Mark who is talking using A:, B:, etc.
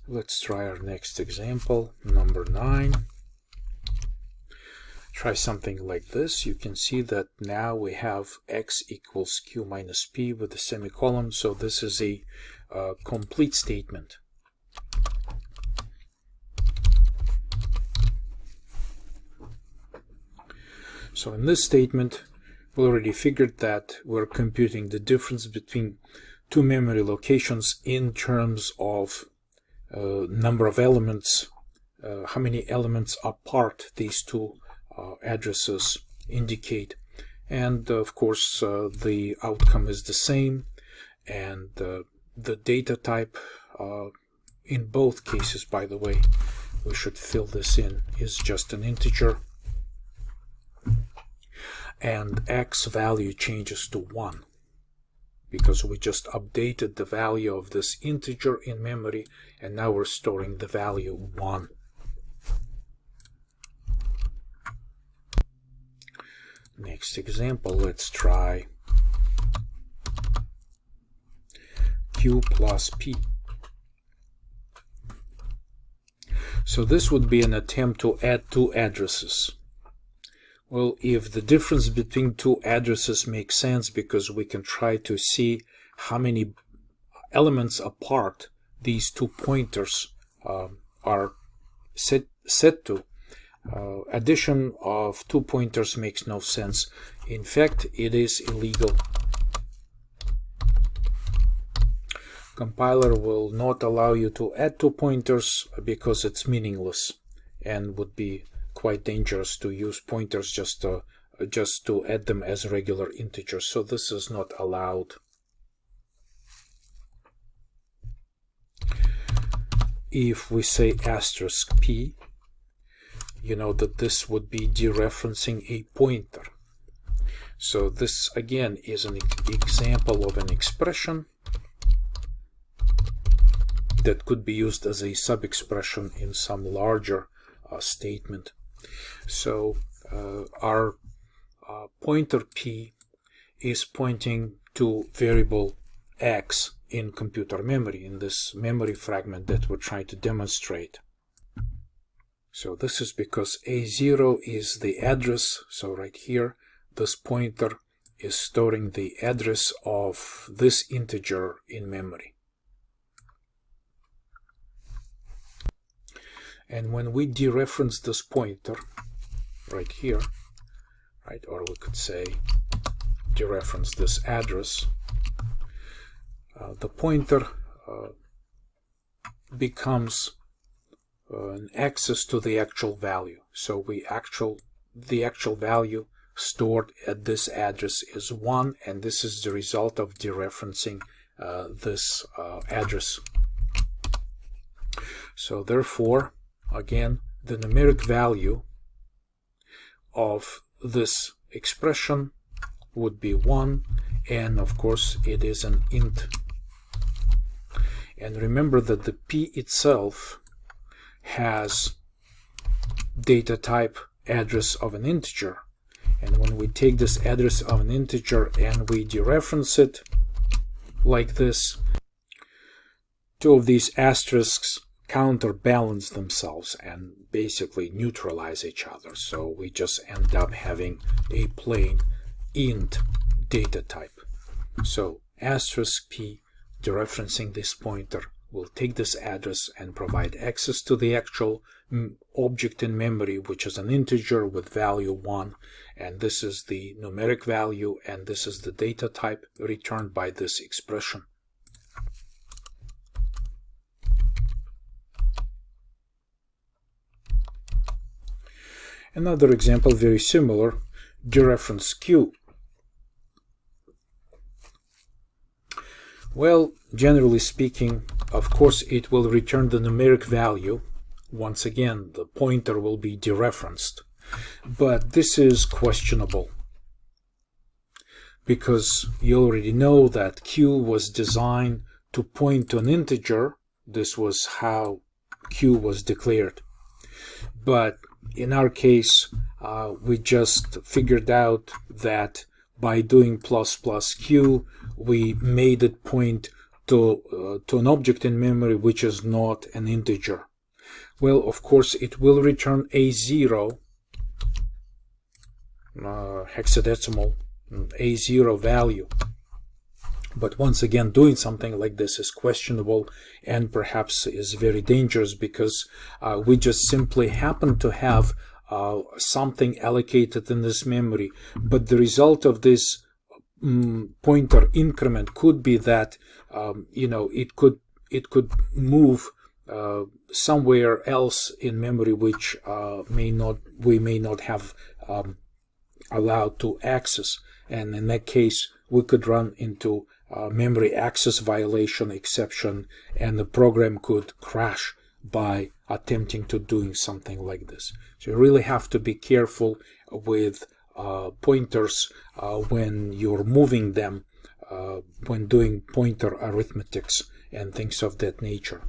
A: Let's try our next example, number 9. Try something like this. You can see that now we have x equals q minus p with a semicolon, so this is a complete statement. So in this statement, we already figured that we're computing the difference between two memory locations in terms of number of elements, how many elements apart these two addresses indicate. And of course, the outcome is the same, and the data type in both cases, by the way, we should fill this in, is just an integer. And x value changes to 1 because we just updated the value of this integer in memory, and now we're storing the value 1. Next example, let's try q plus p. So this would be an attempt to add two addresses. Well, if the difference between two addresses makes sense, because we can try to see how many elements apart these two pointers are set to, addition of two pointers makes no sense. In fact, it is illegal. Compiler will not allow you to add two pointers because it's meaningless and would be quite dangerous to use pointers just to add them as regular integers. So this is not allowed. If we say asterisk p, you know that this would be dereferencing a pointer. So this again is an example of an expression that could be used as a sub-expression in some larger statement. So our pointer p is pointing to variable x in computer memory, in this memory fragment that we're trying to demonstrate. So this is because a0 is the address. So right here, this pointer is storing the address of this integer in memory. And when we dereference this pointer right here, right, or we could say dereference this address, the pointer becomes an access to the actual value. So the actual value stored at this address is 1, and this is the result of dereferencing this address. So therefore, again, the numeric value of this expression would be 1, and of course it is an int. And remember that the p itself has data type address of an integer, and when we take this address of an integer and we dereference it like this, two of these asterisks counterbalance themselves and basically neutralize each other. So we just end up having a plain int data type. So asterisk p dereferencing this pointer will take this address and provide access to the actual object in memory, which is an integer with value 1, and this is the numeric value, and this is the data type returned by this expression. Another example, very similar, dereference q. Well, generally speaking, of course, it will return the numeric value. Once again, the pointer will be dereferenced. But this is questionable, because you already know that q was designed to point to an integer. This was how q was declared. But in our case, we just figured out that by doing ++q, we made it point to an object in memory which is not an integer? Well, of course, it will return A0 hexadecimal A0 value. But once again, doing something like this is questionable and perhaps is very dangerous, because we just simply happen to have something allocated in this memory, but the result of this pointer increment could be that it could move somewhere else in memory which we may not have allowed to access, and in that case we could run into memory access violation exception, and the program could crash by attempting to doing something like this. So you really have to be careful with pointers when you're moving them, when doing pointer arithmetics and things of that nature.